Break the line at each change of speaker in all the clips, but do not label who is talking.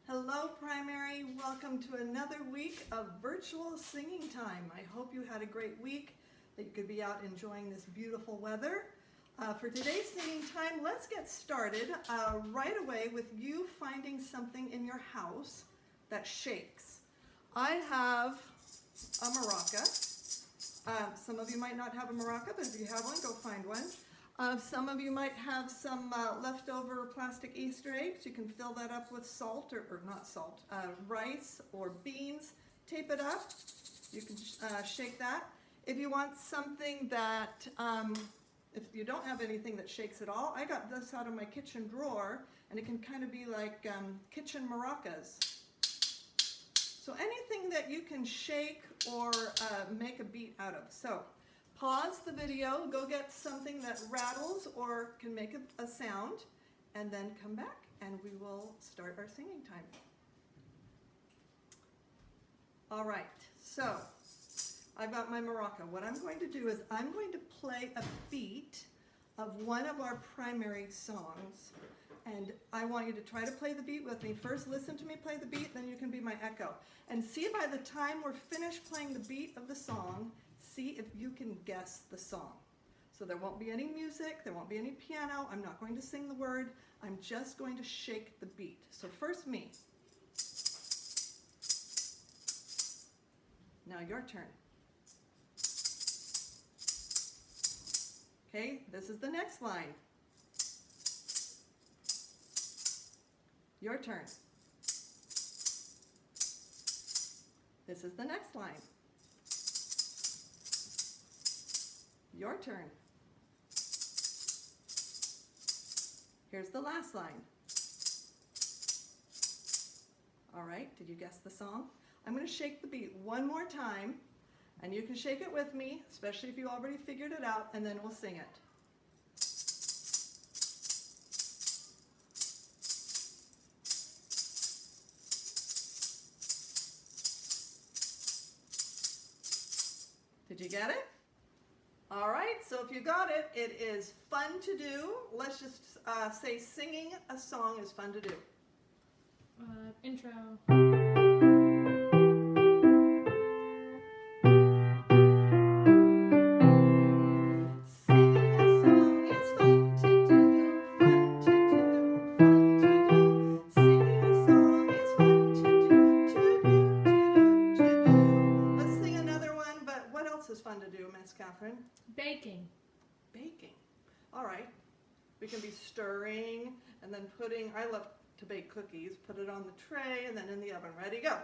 Hello, Primary. Welcome to another week of virtual singing time. I hope you had a great week, that you could be out enjoying this beautiful weather. For today's singing time, let's get started right away with you finding something in your house that shakes. I have a maraca. Some of you might not have a maraca, but if you have one, go find one. Some of you might have some leftover plastic Easter eggs. You can fill that up with salt, or not salt, rice or beans. Tape it up. You can shake that. If you want something that, if you don't have anything that shakes at all, I got this out of my kitchen drawer, and it can kind of be like kitchen maracas. So anything that you can shake or make a beat out of. So pause the video, go get something that rattles or can make a sound, and then come back and we will start our singing time. All right, so I've got my maraca. What I'm going to do is I'm going to play a beat of one of our primary songs, and I want you to try to play the beat with me. First listen to me play the beat, then you can be my echo. And see, by the time we're finished playing the beat of the song, see if you can guess the song. So there won't be any music, there won't be any piano, I'm not going to sing the word, I'm just going to shake the beat. So first me. Now your turn. Okay, this is the next line. Your turn. This is the next line. Your turn. Here's the last line. All right, did you guess the song? I'm going to shake the beat one more time, and you can shake it with me, especially if you already figured it out, and then we'll sing it. Did you get it? All right, so if you got it, it is fun to do. Let's just say singing a song is fun to do.
Intro.
Singing a song is fun to do, fun to do, fun to do. Singing a song is fun to do. Let's sing another one, but what else is fun to do, Miss Catherine?
Baking.
Baking. All right. We can be stirring and then putting, I love to bake cookies, put it on the tray and then in the oven. Ready, go.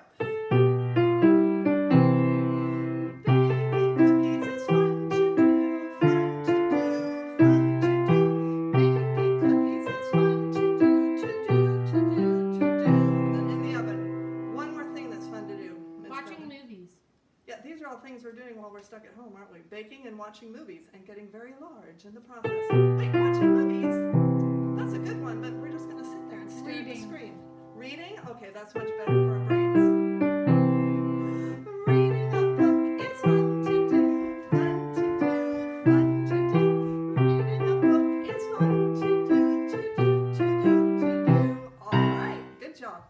Baking cookies is fun to do, fun to do, fun to do. Baking cookies is fun to do. Then in the oven. One more thing that's fun to do, Miss
Watching
Catherine.
movies.
Yeah, these are all things we're doing while we're stuck at home, aren't we? Baking and watching movies and getting very large in the process. Wait, watching movies? That's a good one, but we're just going to sit there and stare at the screen. Reading? Okay, that's much better for our brains. Reading a book is fun to do, fun to do, fun to do. Reading a book is fun to do. All right, good job.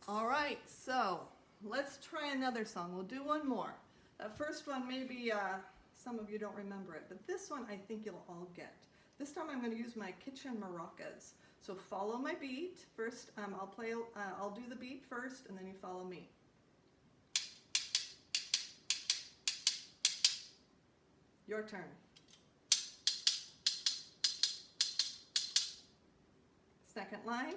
All right, so let's try another song. We'll do one more. That first one, maybe some of you don't remember it, but this one I think you'll all get. This time I'm going to use my kitchen maracas. So follow my beat. First, I'll do the beat first, and then you follow me. Your turn. Second line.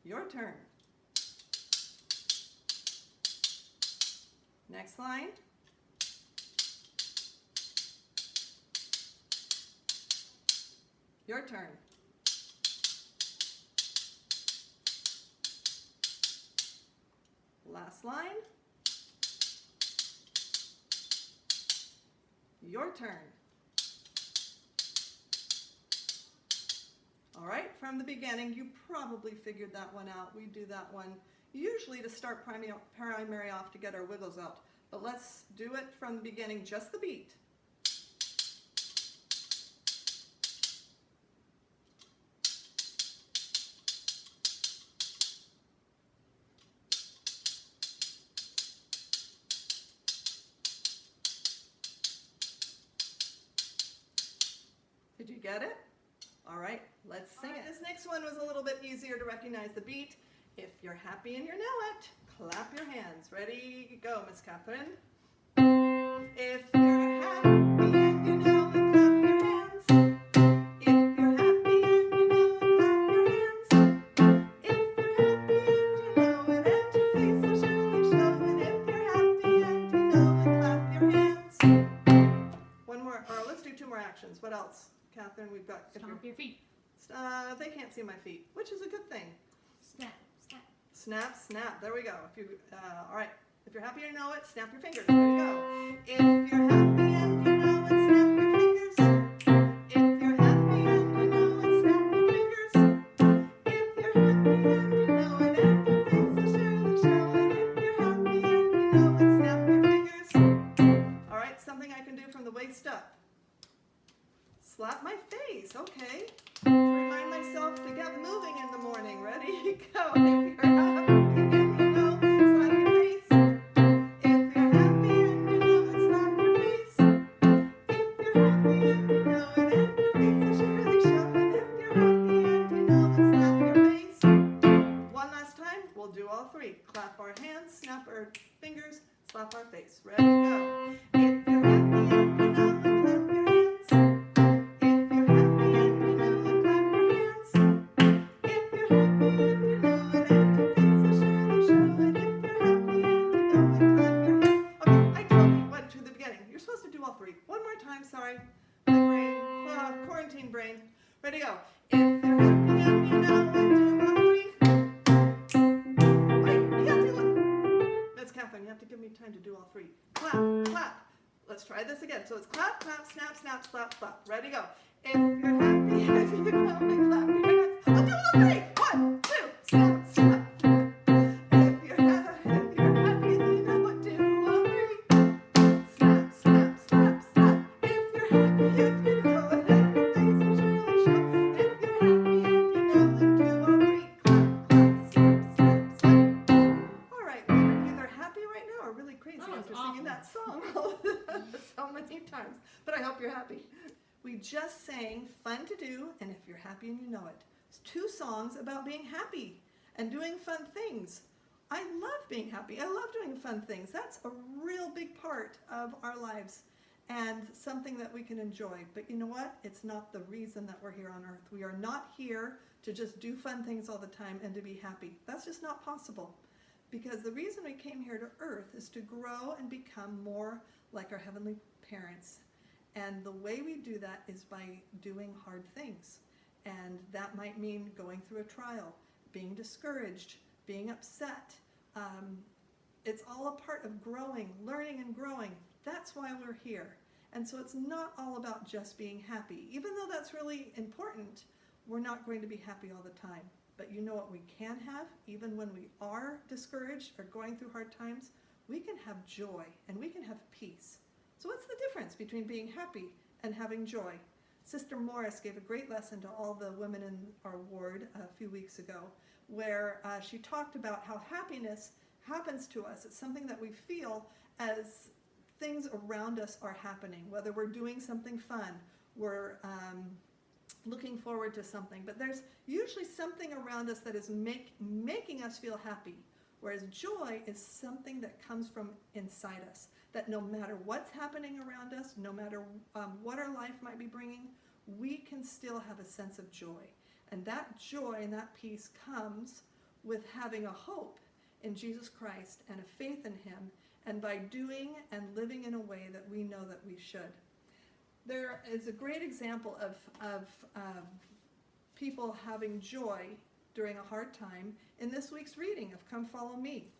Your turn. Next line. Your turn. Last line. Your turn. All right, from the beginning, you probably figured that one out. We do that one usually to start primary off to get our wiggles out. But let's do it from the beginning, just the beat. get it? All right, let's sing it. This next one was a little bit easier to recognize the beat. If you're happy and you know it, clap your hands. Ready, go, Miss Catherine. If you're happy and you know it, clap your hands. If you're happy and you know it, clap your hands. If you're happy and you know it, and your face will surely show it. If you're happy and you know it, clap your hands. One more, or let's do two more actions. What else? Catherine, we've got.
Stomp your feet.
They can't see my feet, which is a good thing.
Snap, snap.
Snap, snap. There we go. If you, all right. If you're happy and you know it, snap your fingers. There we go. If you're happy and you know it, snap your fingers. If you're happy and you know it, snap your fingers. If you're happy and you know it, and your face will surely show it. If you're happy and you know it, snap your fingers. All right, something I can do from the waist up. Slap my face, okay. To remind myself to get moving in the morning. Ready, go. If you're happy and you know, slap your face. If you're happy and you know it, slap your face. If you're happy and you know it, and your face will surely show it. If you're happy and you know it, slap your face. One last time, we'll do all three. Clap our hands, snap our fingers, slap our face. Ready, go. If you're happy and you know it, clap your hands. Sorry, my brain, quarantine brain. Ready to go. If you're happy and you know it, do all three. Wait, you have to look. That's Catherine, you have to give me time to do all three. Clap, clap. Let's try this again. So it's clap, clap, snap, snap, slap, slap. Ready to go. If you're happy and you know it, clap your hands. I'll do all three. 1, 2, snap, snap. If you're happy and you know it, do all three. Snap, snap, snap, snap. If you're happy and you know it, and your face will surely show. If you're happy and you know it, do all three. Clap, clap, snap, snap, snap. All right, we're either happy right now or really crazy after singing that song so many times. But I hope you're happy. We just sang Fun to Do and If You're Happy and You Know It. It's 2 songs about being happy and doing fun things. I love being happy. I love doing fun things. That's a real big part of our lives and something that we can enjoy. But you know what? It's not the reason that we're here on earth. We are not here to just do fun things all the time and to be happy. That's just not possible. Because the reason we came here to earth is to grow and become more like our heavenly parents. And the way we do that is by doing hard things. And that might mean going through a trial, being discouraged, being upset. It's all a part of growing, learning and growing. That's why we're here. And so it's not all about just being happy. Even though that's really important, we're not going to be happy all the time. But you know what we can have, even when we are discouraged or going through hard times? We can have joy and we can have peace. So what's the difference between being happy and having joy? Sister Morris gave a great lesson to all the women in our ward a few weeks ago, where she talked about how happiness happens to us. It's something that we feel as things around us are happening, whether we're doing something fun, we're looking forward to something, but there's usually something around us that is making us feel happy, whereas joy is something that comes from inside us, that no matter what's happening around us, no matter what our life might be bringing, we can still have a sense of joy. And that joy and that peace comes with having a hope in Jesus Christ and a faith in Him, and by doing and living in a way that we know that we should. There is a great example of people having joy during a hard time in this week's reading of Come Follow Me.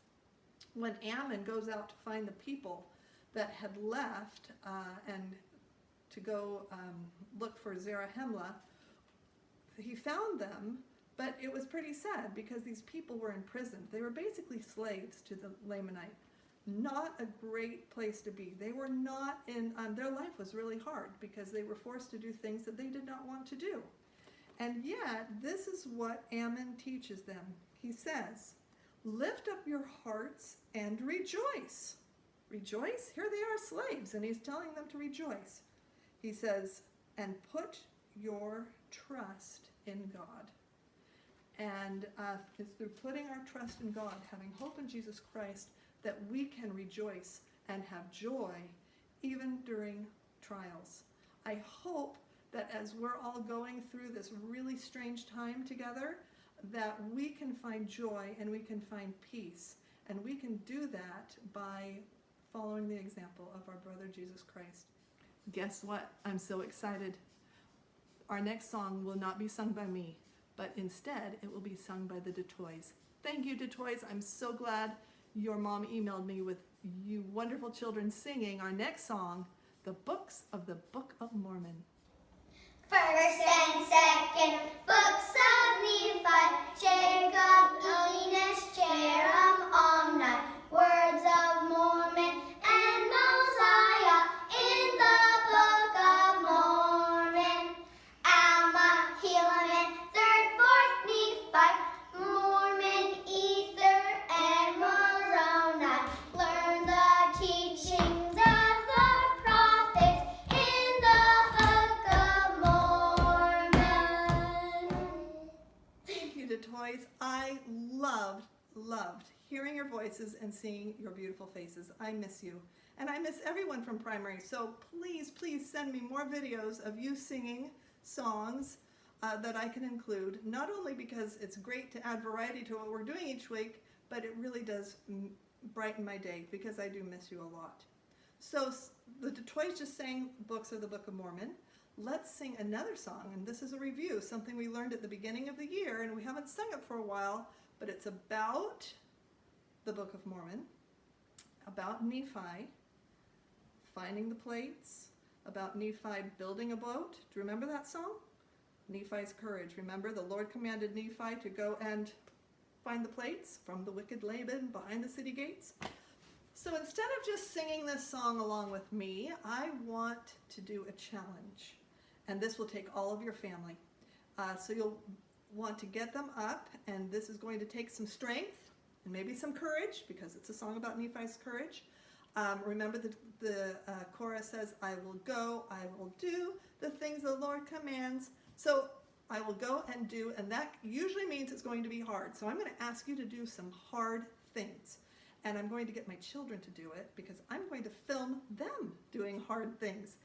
When Ammon goes out to find the people that had left and to go look for Zarahemla, he found them, but it was pretty sad because these people were imprisoned. They were basically slaves to the Lamanite. Not a great place to be. They were not in, their life was really hard because they were forced to do things that they did not want to do. And yet, this is what Ammon teaches them. He says, lift up your hearts and rejoice. Rejoice? Here they are slaves, and he's telling them to rejoice. He says, and put your trust in God. And it's through putting our trust in God, having hope in Jesus Christ, that we can rejoice and have joy even during trials. I hope that as we're all going through this really strange time together, that we can find joy and we can find peace. And we can do that by following the example of our brother Jesus Christ. Guess what? I'm so excited. Our next song will not be sung by me, but instead it will be sung by the DeToys. Thank you, DeToys. I'm so glad your mom emailed me with you wonderful children singing our next song, The Books of the Book of Mormon.
First and second books of Nephi, Jacob, Enos, Jerem, Omni, words of Mormon, and Mosiah in the Book of Mormon. Alma, Helaman, third, fourth, Nephi, Mormon, Ether, and Moroni. Learn the teachings of the prophets in the Book of Mormon.
Thank you, DeToys. I loved hearing your voices and seeing your beautiful faces. I miss you. And I miss everyone from primary. So please send me more videos of you singing songs that I can include, not only because it's great to add variety to what we're doing each week, but it really does brighten my day because I do miss you a lot. So the DeToys just sang Books of the Book of Mormon. Let's sing another song, and this is a review, something we learned at the beginning of the year, and we haven't sung it for a while, but it's about the Book of Mormon, about Nephi, finding the plates, about Nephi building a boat. Do you remember that song? Nephi's courage. Remember, the Lord commanded Nephi to go and find the plates from the wicked Laban behind the city gates. So instead of just singing this song along with me, I want to do a challenge. And this will take all of your family. So you'll want to get them up, and this is going to take some strength and maybe some courage, because it's a song about Nephi's courage. Remember the chorus says, I will go, I will do the things the Lord commands. So I will go and do, and that usually means it's going to be hard. So I'm going to ask you to do some hard things. And I'm going to get my children to do it because I'm going to film them doing hard things.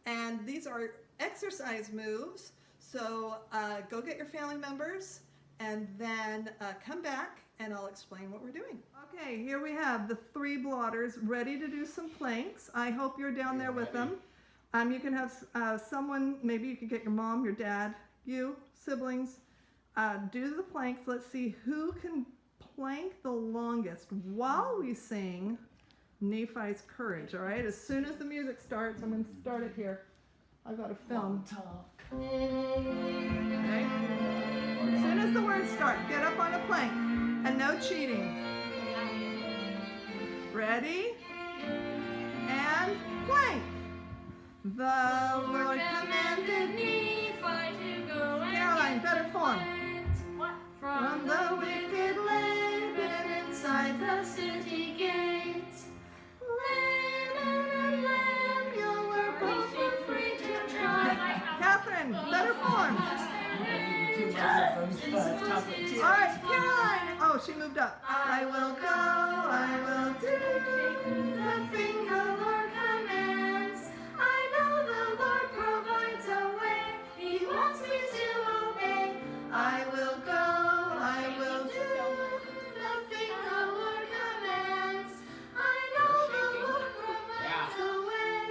And these are exercise moves. So go get your family members and then come back and I'll explain what we're doing. Okay, here we have the 3 blotters ready to do some planks. I hope you're down there with them. You can have someone, maybe you could get your mom, your dad, you, siblings, do the planks. Let's see who can plank the longest while we sing Nephi's Courage, all right? As soon as the music starts, I'm going to start it here. I've got to film. Okay? As soon as the words start, get up on a plank and no cheating. Ready? And plank. The Lord commanded
Nephi to go and
Caroline, better form.
What?
From the wicked Laban inside the
city gates.
Laban and Lemuel were both free to try. Catherine, better form. All right, Caroline. Oh, she moved up. I will go, I will do the thing the Lord commands. I know the Lord provides a way. He wants me to obey. I will go, I will do the thing the Lord commands. I know the Lord provides a way.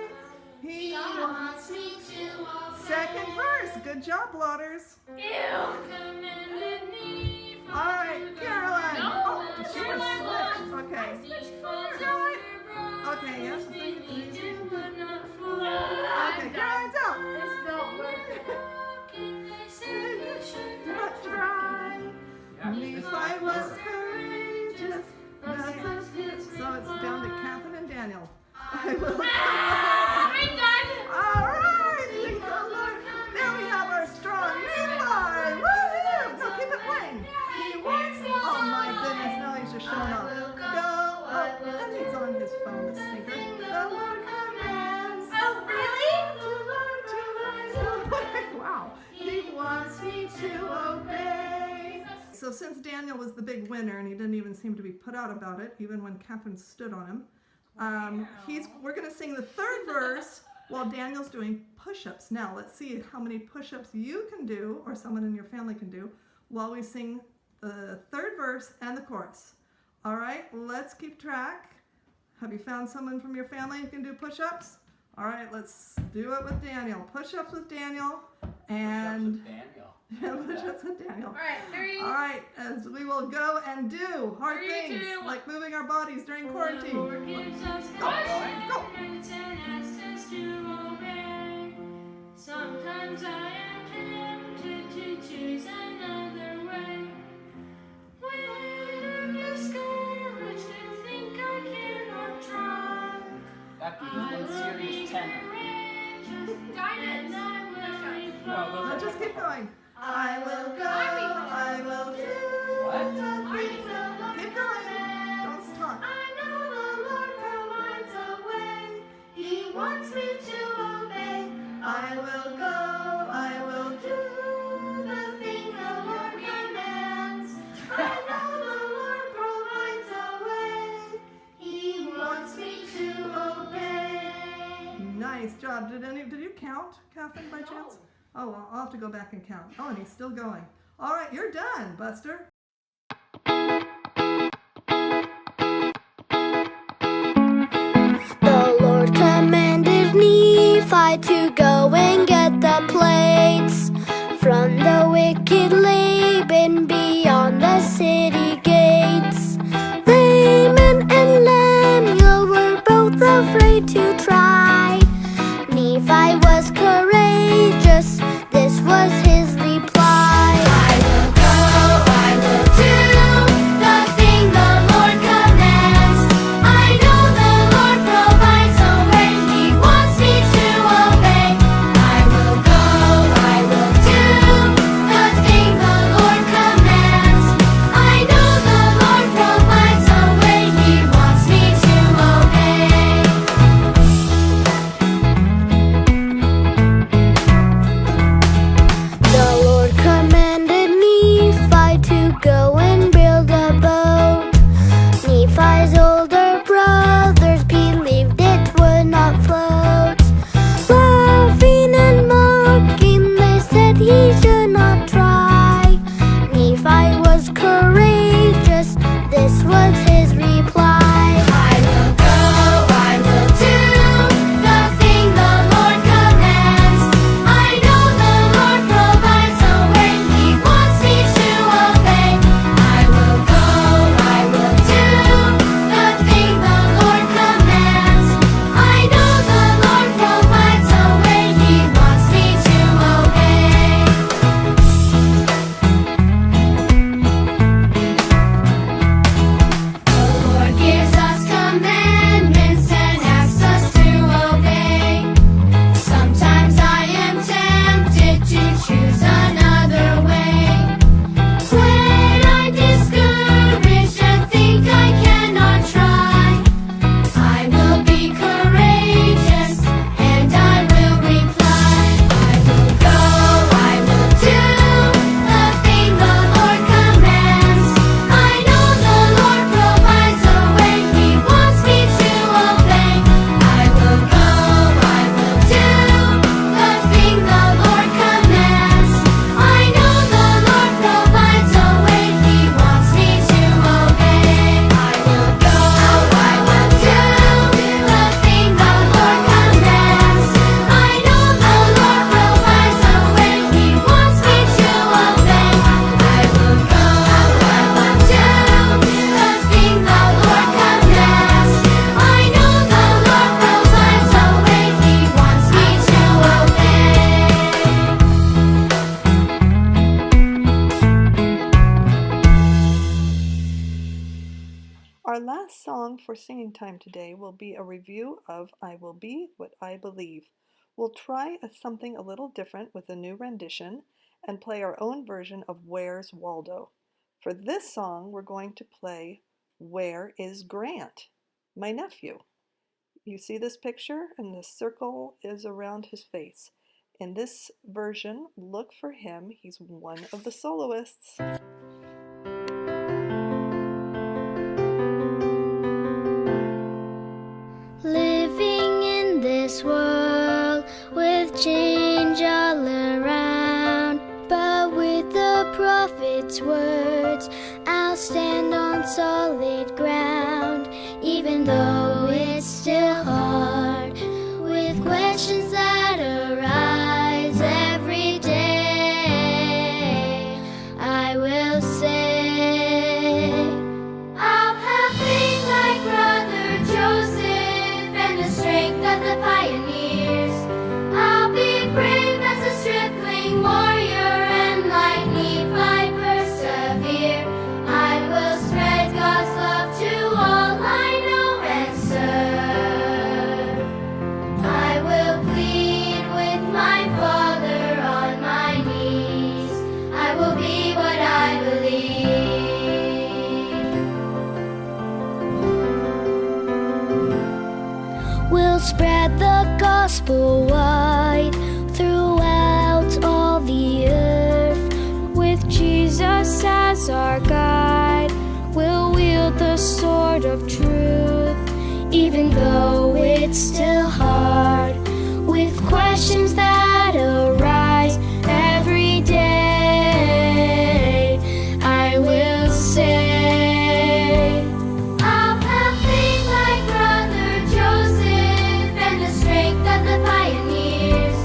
He wants me to obey. Second verse. Good job, blotters. All right, Caroline.
No,
Oh, she was switched. Okay. Okay, yes. Okay, Caroline's out. Not try. Nephi was courageous. So it's down to Catherine and Daniel. I will go. All right, thank the Lord. There we have our strong Nephi. Woohoo! No, keep it playing. He wants me. Oh my goodness, now he's just showing off. Go. Oh, and he's on his phone, the stinker. The Lord commands.
Oh, really?
To Lord, to Lord. Wow. So since Daniel was the big winner and he didn't even seem to be put out about it, even when Catherine stood on him, we're going to sing the third verse while Daniel's doing push-ups. Now let's see how many push-ups you can do, or someone in your family can do, while we sing the third verse and the chorus. All right, let's keep track. Have you found someone from your family who can do push-ups? All right, let's do it with Daniel. Push-ups with Daniel. And push-ups with Daniel.
All right, 3.
All right, as we will go and do hard
3,
things
2, 1.
like moving our bodies during quarantine.
The Lord gives us
Go.
commandments and asks us to obey. Sometimes I am tempted to choose another way. When I'm discouraged and think I cannot try, I will be courageous, guided, and I will reply.
No, just keep going. I will go, I will do the things the Lord keep going. Don't stop.
I know the Lord provides a way. He wants me to obey.
I will go, I will do
The things the Lord commands. I know the Lord provides a way. He wants me to obey.
Nice job. Did you count, Catherine, by chance? Oh, well, I'll have to go back and count. Oh, and he's still going. All right, you're done, Buster.
The Lord commanded Nephi to go and get the plates from the wicked Laban beyond the city gates. Laman and Lemuel were both afraid to try. Nephi was courageous, this was his reply. I will go, I will do the thing the Lord commands. I know the Lord provides a way, He wants me to obey. I will go, I will do the thing the Lord commands. I know the Lord provides a way, He wants me to obey. The Lord commanded Nephi to go and build a boat. Nephi's older brothers believed it would not float. Laughing and mocking, they said he should not try. Nephi was courageous, this was his reply. I will go, I will do the thing the Lord commands. I know the Lord provides a way, He wants me to obey. I will go, I will do the thing the Lord commands. I know the Lord provides a way, He wants me to obey. The Lord gives us commandments and asks us to obey. Sometimes I am tempted to choose another way. When I'm discouraged and think I cannot try, I will be courageous and I will reply. I will go, I will do the thing the Lord commands. I know the Lord provides a way, He wants me to obey. I will go, I will do the thing the Lord commands. I know the Lord provides a way, He wants me to obey. I will go, I will do the thing the Lord commands. I know the Lord provides a way, He wants me to obey. I will go, I will do the thing the Lord commands. I know the Lord provides a way, He wants me to obey.
Our last song for singing time today will be a review of I Will Be What I Believe. We'll try something a little different with a new rendition and play our own version of Where's Waldo. For this song, we're going to play Where is Grant, my nephew. You see this picture, and the circle is around his face. In this version, look for him. He's one of the soloists.
its words. I'll stand on solid ground, even though it's still hard, with questions that arise every day. I will say, I'll have faith like Brother Joseph and the strength of the pioneers. I'll be brave as a stripling warrior, and like Nephi persevere. I will spread God's love to all I know and serve. I will plead with my Father on my knees. I will be what I believe. We'll spread the gospel wide throughout all the earth. With Jesus as our guide, we'll wield the sword of truth, even though it's still hard, with questions that arise every day. I will say, I'll have faith like Brother Joseph and the strength of the pioneers.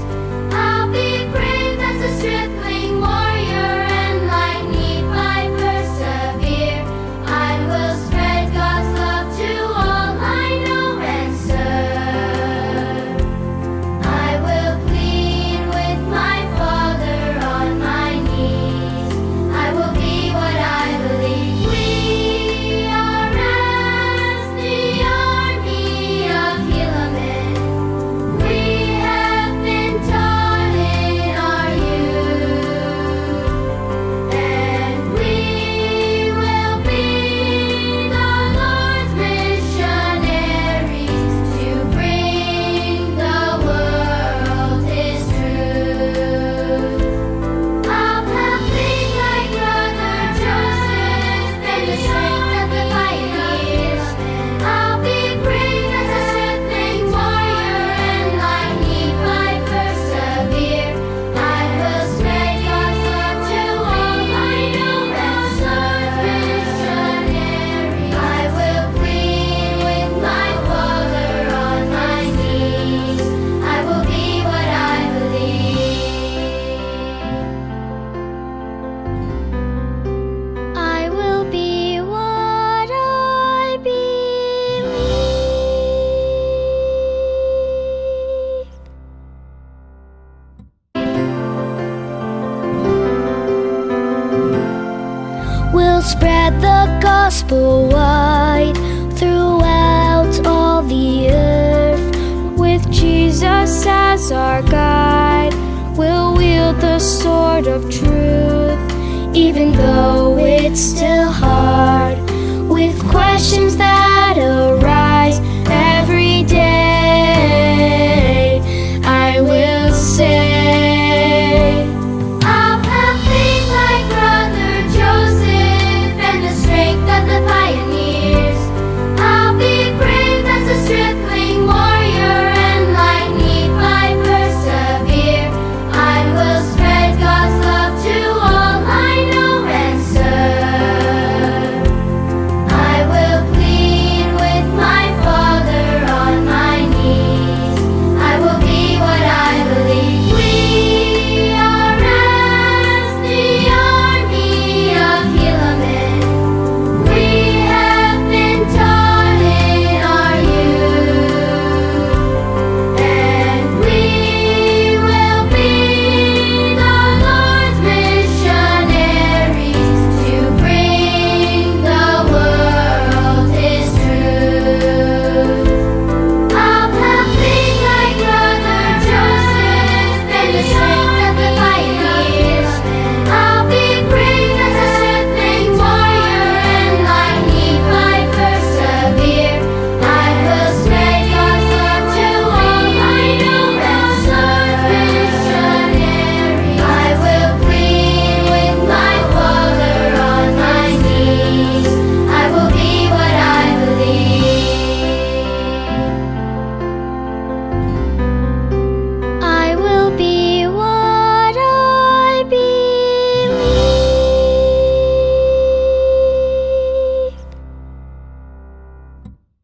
I'll be brave as a stripling warrior, and like Nephi persevere. I will spread God's love to all I know and serve. I will plead with my Father on my knees. I will be what I believe. We are as the army of Helaman. We have been taught in our youth, and we will be the Lord's missionaries to bring the world His truth. I'll have faith like Brother Joseph and the strength of the pioneers. I'll be brave as a stripling warrior, and like Nephi persevere. I will spread God's love to all I know and serve missionaries. I will plead with my Father on my knees. I will be what I believe. I will be what I believe. We'll spread the gospel wide throughout all the earth. With Jesus as our guide, we'll wield the sword of truth, even though it's still hard, with questions that